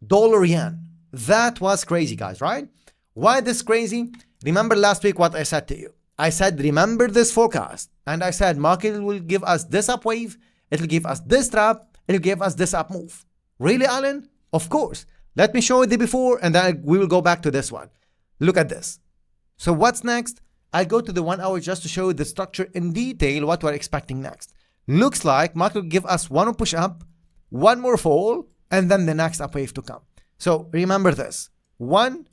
dollar yen. That was crazy, guys, right? Why this crazy? Remember last week what I said to you. I said, remember this forecast. And I said, market will give us this up wave. It will give us this trap. It will give us this up move. Really, Alan? Of course. Let me show you the before and then we will go back to this one. Look at this. So what's next? I'll go to the 1 hour just to show you the structure in detail, what we're expecting next. Looks like market will give us one more push up, one more fall, and then the next up wave to come. So remember this. 1,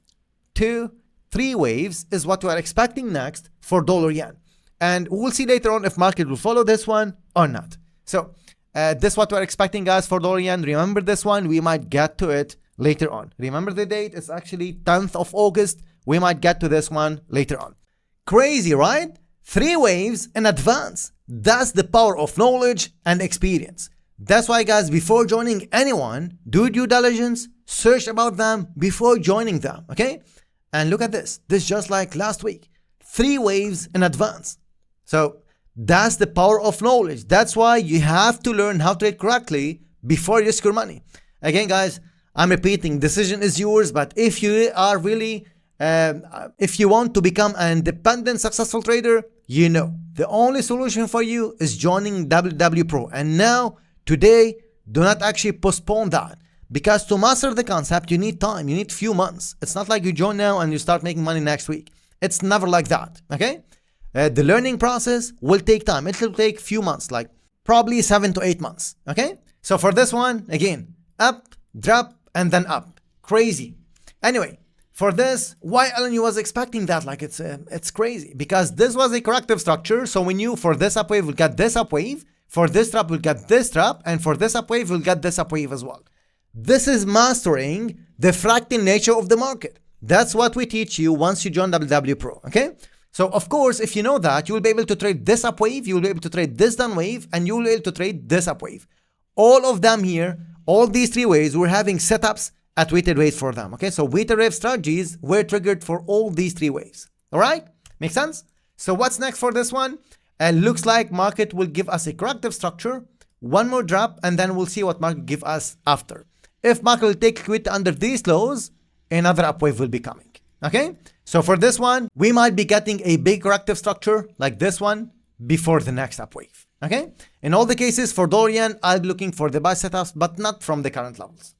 2, 3 waves is what we're expecting next for dollar yen. And we'll see later on if market will follow this one or not. So this is what we're expecting, guys, for dollar yen. Remember this one. We might get to it later on. Remember the date. It's actually 10th of August. We might get to this one later on. Crazy, right? 3 waves in advance. That's the power of knowledge and experience. That's why, guys, before joining anyone, do due diligence, search about them before joining them, okay? And look at this. This is just like last week. 3 waves in advance. So that's the power of knowledge. That's why you have to learn how to trade correctly before you risk your money. Again, guys, I'm repeating, decision is yours, but if you are really, if you want to become an independent, successful trader, you know, the only solution for you is joining WW Pro. And now, today, do not actually postpone that. Because to master the concept, you need time, you need few months. It's not like you join now and you start making money next week. It's never like that, okay? The learning process will take time. It will take few months, like probably 7 to 8 months, okay? So for this one, again, up, drop, and then up. Crazy. Anyway, for this, why Alan, you was expecting that? Like it's crazy. Because this was a corrective structure, so we knew for this up wave, we'll get this up wave. For this trap, we'll get this trap. And for this up wave, we'll get this up wave as well. This is mastering the fractal nature of the market. That's what we teach you once you join WW Pro, okay? So, of course, if you know that, you will be able to trade this up wave, you will be able to trade this down wave, and you will be able to trade this up wave. All of them here, all these 3 waves, we're having setups at weighted waves for them, okay? So, weighted wave strategies were triggered for all these 3 waves, all right? Make sense? So, what's next for this one? Looks like market will give us a corrective structure, one more drop, and then we'll see what market give us after. If market will take liquidity under these lows, another upwave will be coming, okay? So for this one, we might be getting a big corrective structure like this one before the next upwave, okay? In all the cases for dollar yen, I'll be looking for the buy setups, but not from the current levels.